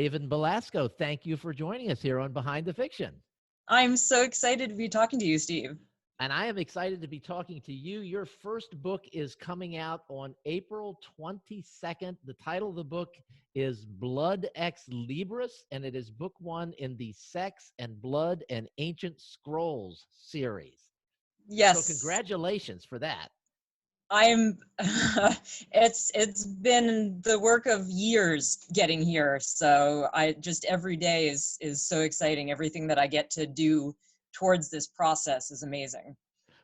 Raven Belasco. Thank you for joining us here on Behind the Fiction. I'm so excited to be talking to you, Steve. And I am excited to be talking to you. Your first book is coming out on April 22nd. The title of the book is Blood Ex Libris, and it is book one in the Sex and Blood and Ancient Scrolls series. Yes. So congratulations for that. I'm it's been the work of years getting here. So I just every day is so exciting. Everything that I get to do towards this process is amazing.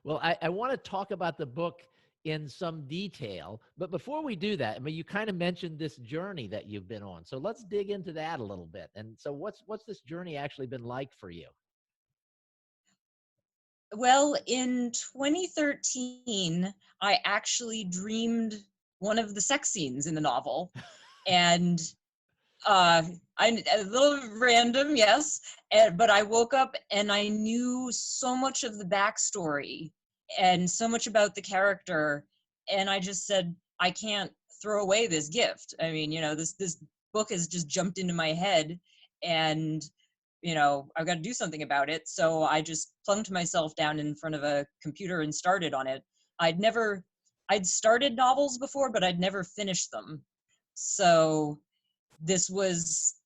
Well, I want to talk about the book in some detail, but before we do that, I mean, you kind of mentioned this journey that you've been on. So let's dig into that a little bit. And so what's this journey actually been like for you? Well, in 2013, I actually dreamed one of the sex scenes in the novel. And a little random, yes, but I woke up and I knew so much of the backstory and so much about the character, and I just said, I can't throw away this gift. I mean, this book has just jumped into my head, and I've got to do something about it. So I just plunked myself down in front of a computer and started on it. I'd started novels before, but I'd never finished them. So this was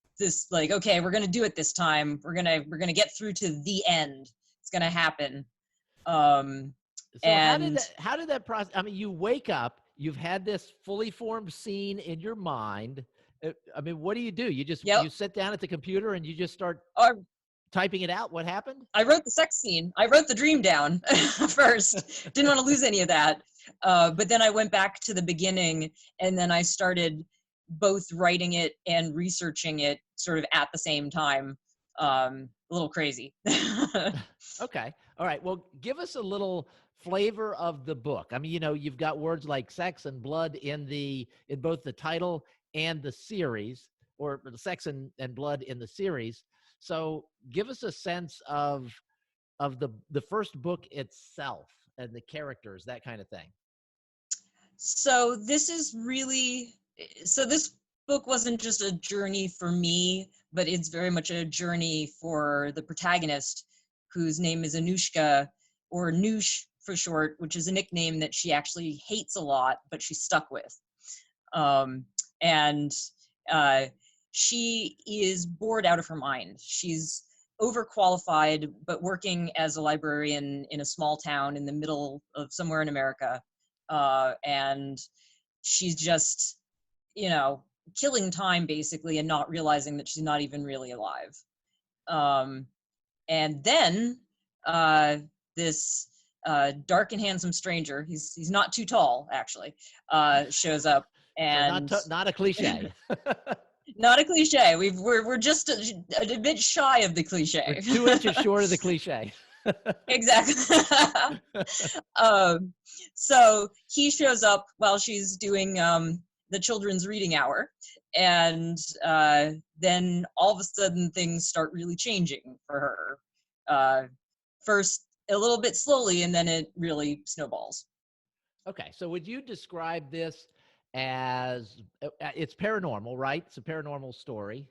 like, okay, we're gonna do it this time. We're gonna get through to the end. It's gonna happen. So And how did that process? I mean, you wake up, you've had this fully formed scene in your mind. I mean, what do? You sit down at the computer and you just start typing it out. What happened? I wrote the sex scene. I wrote the dream down first. Didn't want to lose any of that. But then I went back to the beginning, and then I started both writing it and researching it sort of at the same time. A little crazy. Okay. All right. Well, give us a little flavor of the book. I mean, you've got words like sex and blood in both the title and the series, or the sex and blood in the series. So give us a sense of the first book itself and the characters, that kind of thing. So this book wasn't just a journey for me, but it's very much a journey for the protagonist, whose name is Anushka, or Noosh for short, which is a nickname that she actually hates a lot, but she's stuck with. And she is bored out of her mind. She's overqualified, but working as a librarian in a small town in the middle of somewhere in America. And she's just, killing time basically, and not realizing that she's not even really alive. And then this dark and handsome stranger, he's not too tall actually, shows up, and so not a cliche. Not a cliche. We're just a bit shy of the cliche. We're 2 inches short of the cliche. Exactly. So he shows up while she's doing the children's reading hour, and then all of a sudden things start really changing for her. First a little bit slowly, and then it really snowballs. Okay, so would you describe this as it's paranormal, right? It's a paranormal story.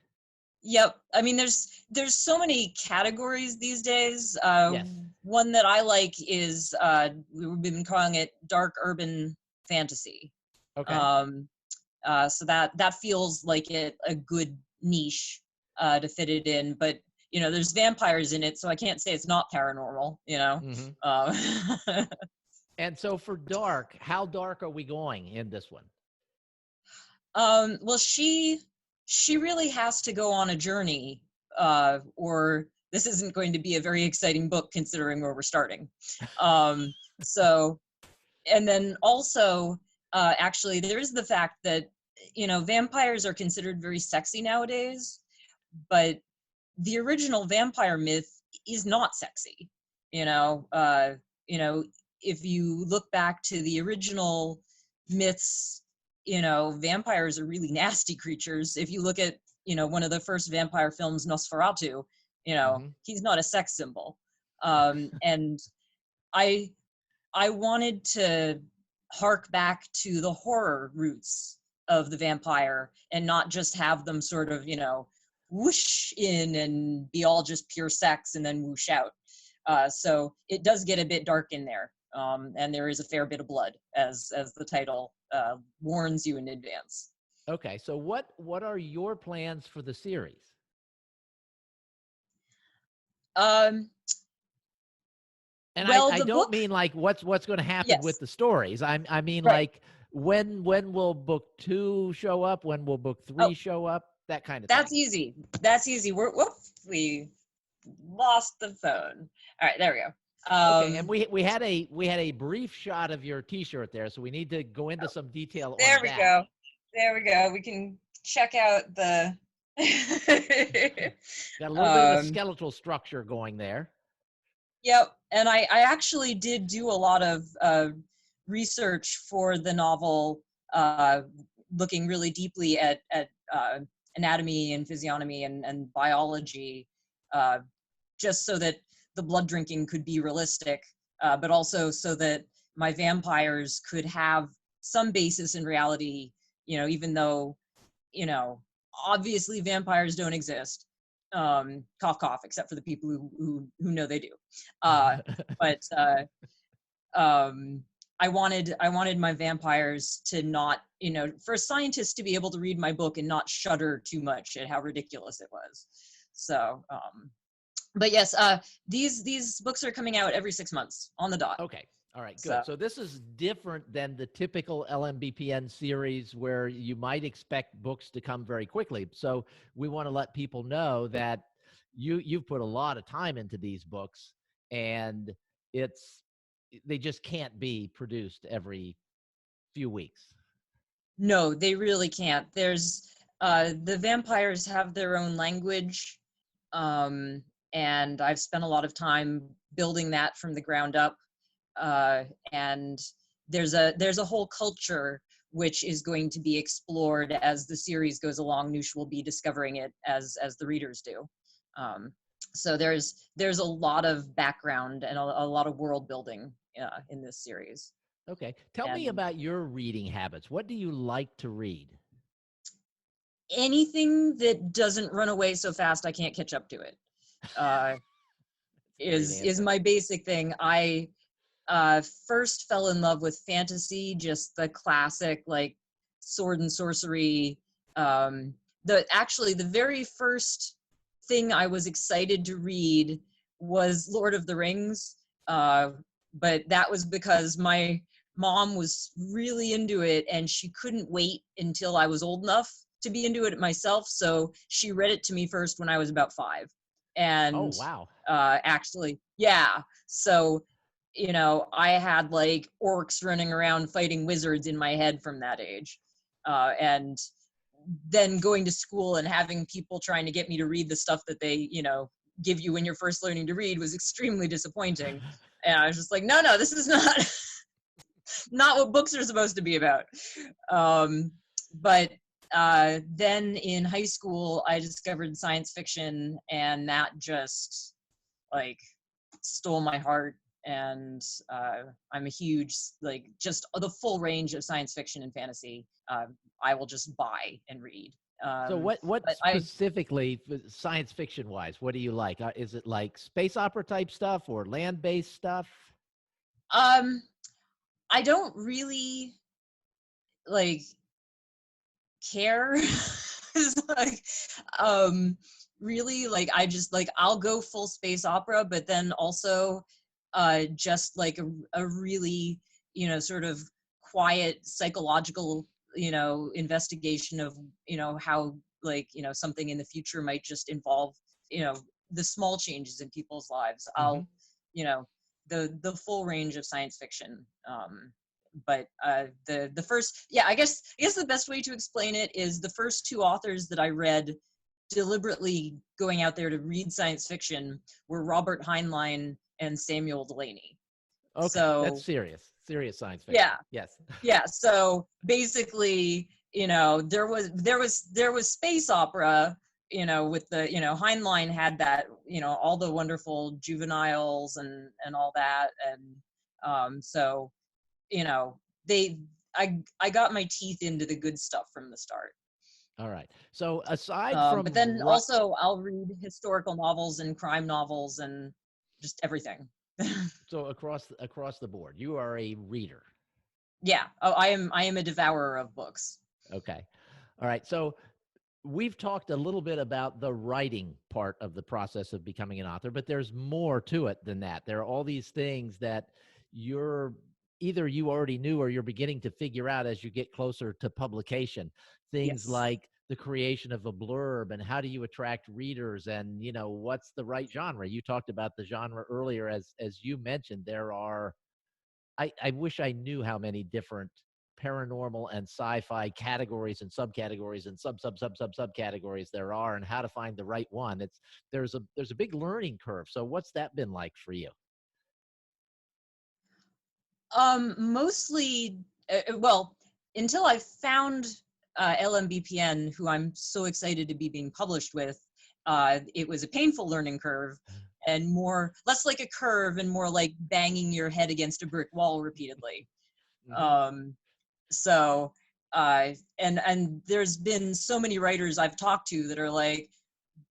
Yep. I mean, there's so many categories these days. Yes. One that I like is we've been calling it dark urban fantasy. Okay. So that feels like a good niche to fit it in. But there's vampires in it, so I can't say it's not paranormal. Mm-hmm. And so for dark, how dark are we going in this one? Well, she really has to go on a journey, or this isn't going to be a very exciting book considering where we're starting. So, and then also, actually, there is the fact that, vampires are considered very sexy nowadays, but the original vampire myth is not sexy. If you look back to the original myths, vampires are really nasty creatures. If you look at, one of the first vampire films, Nosferatu, Mm-hmm. he's not a sex symbol. And I wanted to hark back to the horror roots of the vampire and not just have them sort of, whoosh in and be all just pure sex and then whoosh out. So it does get a bit dark in there, and there is a fair bit of blood, as the title warns you in advance. Okay, so what are your plans for the series? Um, And well, I the don't book, mean like what's going to happen with yes, the stories. I mean right. like when will book 2 show up? When will book Oh, 3 show up? That kind of that's thing. easy. That's easy. Whoop, we lost the phone. All right, there we go. Okay, and we had a brief shot of your T-shirt there, so we need to go into some detail on There we that. go. There we go. We can check out the. Got a little bit of a um, skeletal structure going there. Yep, and I actually did do a lot of research for the novel, looking really deeply at anatomy and physiognomy and biology, uh, just so that the blood drinking could be realistic, but also so that my vampires could have some basis in reality. Even though obviously vampires don't exist, cough cough, except for the people who know they do. But um I wanted my vampires to not, for scientists to be able to read my book and not shudder too much at how ridiculous it was. So but yes, these books are coming out every 6 months on the dot. Okay. All right, So good. So this is different than the typical LMBPN series where you might expect books to come very quickly. So we want to let people know that you've put a lot of time into these books, and they just can't be produced every few weeks. no, they really can't. There's the vampires have their own language, um, and I've spent a lot of time building that from the ground up. And there's a whole culture which is going to be explored as the series goes along. Noosh will be discovering it as the readers do. Um, so there's a lot of background and a lot of world building in this series. Okay. Tell me And about your reading habits. What do you like to read? anything that doesn't run away so fast I can't catch up to it uh, Great is answer. my basic thing. I first fell in love with fantasy, just the classic like sword and sorcery. The very first thing I was excited to read was Lord of the Rings, but that was because my mom was really into it and she couldn't wait until I was old enough to be into it myself. So she read it to me first when I was about 5, Oh, and wow. actually, yeah. So I had like orcs running around fighting wizards in my head from that age. And then going to school and having people trying to get me to read the stuff that they, give you when you're first learning to read was extremely disappointing. And I was just like, no, this is not not what books are supposed to be about. But then in high school, I discovered science fiction, and that just like stole my heart. And I'm a huge, like, just the full range of science fiction and fantasy. I will just buy and read. So what But I specifically science fiction wise, what do you like? Is it like space opera type stuff or land-based stuff? um I don't really like care. It's like really, like, I just like, I'll go full space opera, but then also just like a really sort of quiet psychological investigation of how, like, something in the future might just involve the small changes in people's lives. Hmm. I'll you know the full range of science fiction. But the first, yeah, I guess the best way to explain it is the first 2 authors that I read deliberately going out there to read science fiction were Robert Heinlein and Samuel Delany. Okay, that's So serious science fiction. yeah, Yes. yeah. So basically, there was space opera, with the Heinlein had that, all the wonderful juveniles and all that. And so you know they I got my teeth into the good stuff from the start. All right. So aside from But then also I'll read historical novels and crime novels and just everything. so across the board, you are a reader. Yeah. Oh, I am a devourer of books. Okay. All right. So we've talked a little bit about the writing part of the process of becoming an author, but there's more to it than that. There are all these things that you're either you already knew or you're beginning to figure out as you get closer to publication. Things Yes. like the creation of a blurb and how do you attract readers and what's the right genre. You talked about the genre earlier. As you mentioned, there are I wish I knew how many different paranormal and sci-fi categories and subcategories and subcategories there are, and how to find the right one. There's a big learning curve. So what's that been like for you? Mostly, well, until I found LMBPN, who I'm so excited to be being published with, it was a painful learning curve and less like a curve and more like banging your head against a brick wall repeatedly. Hmm. Um, so, and there's been so many writers I've talked to that are like,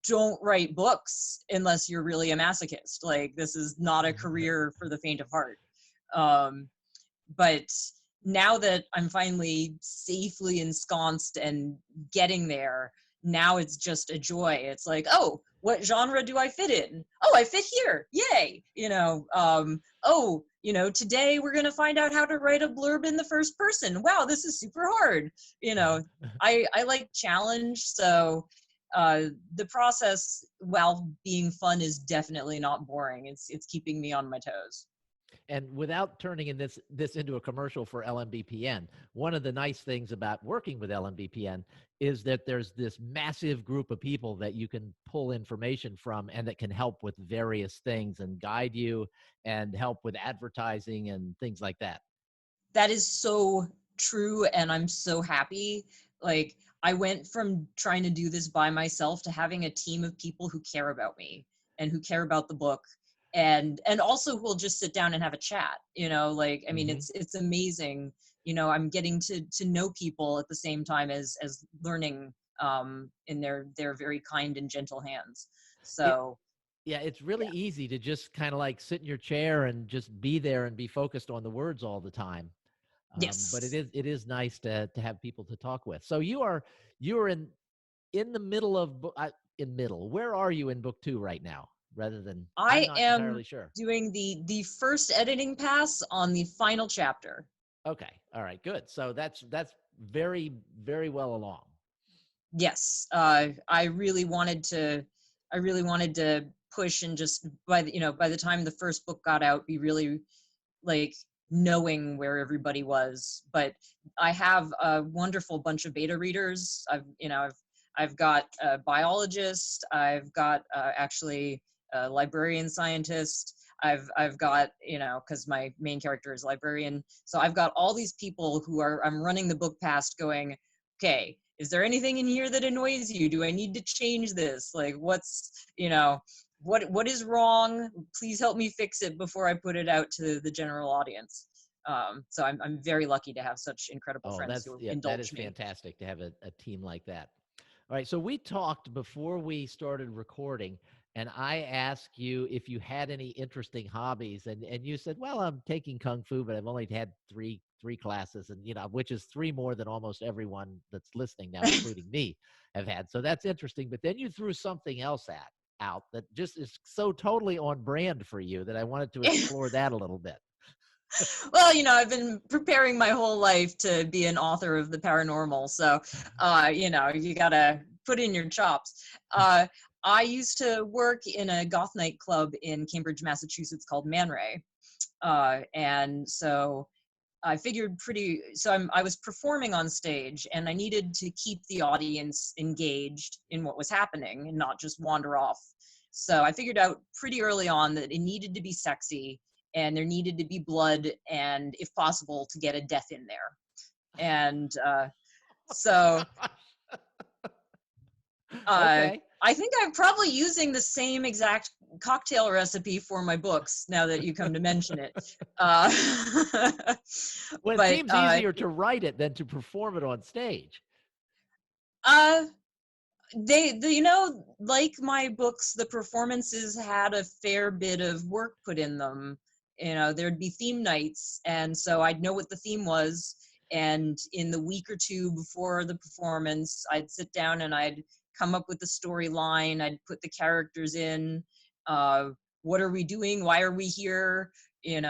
don't write books unless you're really a masochist. Like, this is not a career for the faint of heart. Um, but now that I'm finally safely ensconced and getting there, now it's just a joy. It's like, oh, what genre do I fit in? Oh, I fit here. Yay. Oh, today we're going to find out how to write a blurb in the first person. Wow, this is super hard. You know, I like challenge. So the process, while being fun, is definitely not boring. It's keeping me on my toes. And without turning this into a commercial for LMBPN, one of the nice things about working with LMBPN is that there's this massive group of people that you can pull information from and that can help with various things and guide you and help with advertising and things like that. That is so true, and I'm so happy. Like, I went from trying to do this by myself to having a team of people who care about me and who care about the book, and also who will just sit down and have a chat. Like, I mean, Hmm. it's amazing. I'm getting to know people at the same time as learning in their very kind and gentle hands. It So Yeah, it's yeah. really easy to just kind of like sit in your chair and just be there and be focused on the words all the time. But it Yes. is nice to have people to talk with. So you are in the middle of in middle. Where are you in book 2 right now? Rather than I'm I not am entirely sure. doing the first editing pass on the final chapter. Okay, all right, good. So that's very very well along. Yes, I really wanted to push and just by the time the first book got out, be really like knowing where everybody was. But I have a wonderful bunch of beta readers. I've got a biologist. I've got actually a librarian scientist. I've got, because my main character is a librarian. So I've got all these people who I'm running the book past going, okay, is there anything in here that annoys you? Do I need to change this? Like, what is wrong? Please help me fix it before I put it out to the general audience. So I'm very lucky to have such incredible Oh, friends who that is indulge me. fantastic to have a team like that. All right, so we talked before we started recording, and I asked you if you had any interesting hobbies, and you said, "Well, I'm taking kung fu, but I've only had three classes, and which is three more than almost everyone that's listening now, including me, have had." So that's interesting. But then you threw something else out that just is so totally on brand for you that I wanted to explore that a little bit. Well, I've been preparing my whole life to be an author of the paranormal. So, you gotta put in your chops. I used to work in a goth nightclub in Cambridge, Massachusetts called Man Ray. And so I was performing on stage and I needed to keep the audience engaged in what was happening and not just wander off. So I figured out pretty early on that it needed to be sexy and there needed to be blood and, if possible, to get a death in there. And so Okay. I think I'm probably using the same exact cocktail recipe for my books now that you come to mention it. Uh, Well, it but seems easier to write it than to perform it on stage. Uh, like my books, the performances had a fair bit of work put in them. There'd be theme nights, and so I'd know what the theme was. And in the week or two before the performance, I'd sit down and I'd come up with the storyline. I'd put the characters in. What are we doing? Why are we here? And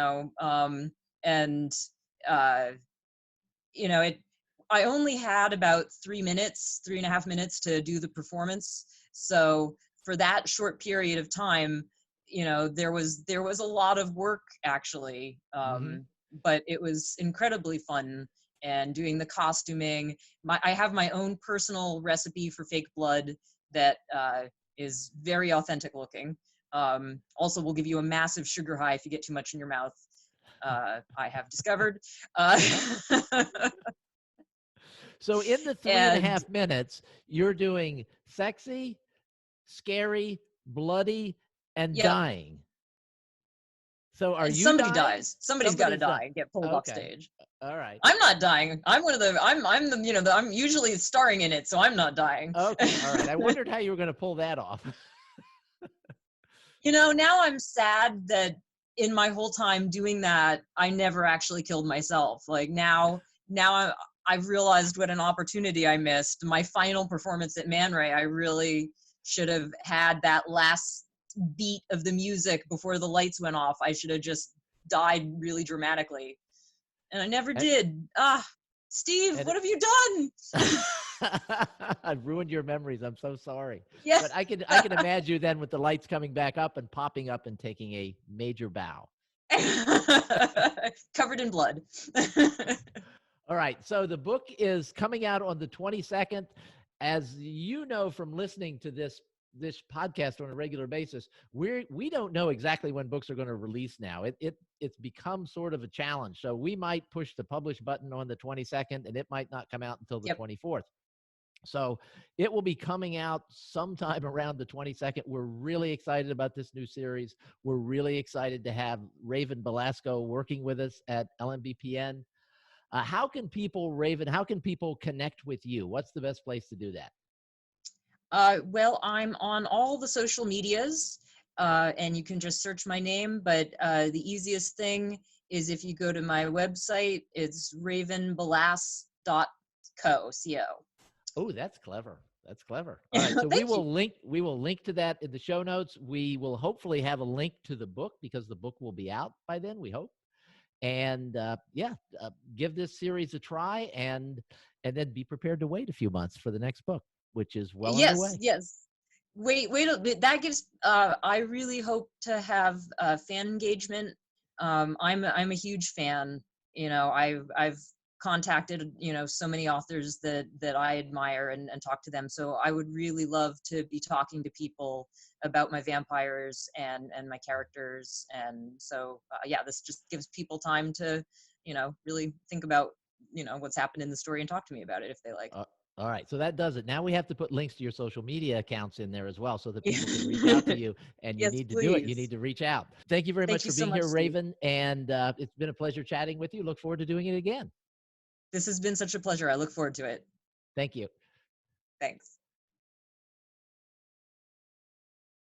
uh, it I only had about 3 minutes, 3.5 minutes to do the performance. So for that short period of time, there was a lot of work actually. Mm-hmm. But it was incredibly fun, and doing the costuming. I have my own personal recipe for fake blood that is very authentic looking. Also will give you a massive sugar high if you get too much in your mouth. I have discovered. Uh, So in the three and a and half minutes, you're doing sexy, scary, bloody, and yep, dying. So are and you somebody dying? dies. Somebody's got to Somebody's dying. die and get pulled off Okay. stage. All right. I'm not dying. I'm usually starring in it, so I'm not dying. Okay. All right. I wondered how you were going to pull that off. Now I'm sad that in my whole time doing that, I never actually killed myself. Like now I've realized what an opportunity I missed. My final performance at Man Ray, I really should have had that last beat of the music before the lights went off. I should have just died really dramatically. And I never And, did. Steve, and what have you done? I've ruined your memories. I'm so sorry. Yeah. But I can imagine you then with the lights coming back up and popping up and taking a major bow. Covered in blood. All right. So the book is coming out on the 22nd. As you know from listening to this podcast on a regular basis, we don't know exactly when books are going to release now. It's become sort of a challenge. So we might push the publish button on the 22nd, and it might not come out until the Yep. 24th. So it will be coming out sometime around the 22nd. We're really excited about this new series. We're really excited to have Raven Belasco working with us at LMBPN. How can people, Raven, how can people connect with you? What's the best place to do that? Well, I'm on all the social medias, and you can just search my name. But the easiest thing is if you go to my website, it's ravenbelasco. Co. Oh, that's clever. That's clever. All right. So Thank you. we will link to that in the show notes. We will hopefully have a link to the book because the book will be out by then, we hope. And give this series a try and then be prepared to wait a few months for the next book, which is well underway. Yes. Wait a bit. That gives. I really hope to have fan engagement. I'm a huge fan. I've contacted so many authors that I admire and talk to them. So I would really love to be talking to people about my vampires and my characters. And so this just gives people time to really think about what's happened in the story and talk to me about it if they like. All right. So that does it. Now we have to put links to your social media accounts in there as well so that people can reach out to you, and you Yes, need to please. do it. You need to reach out. Thank you very much for you so being much, here, Steve. Raven. And it's been a pleasure chatting with you. Look forward to doing it again. This has been such a pleasure. I look forward to it. Thank you. Thanks.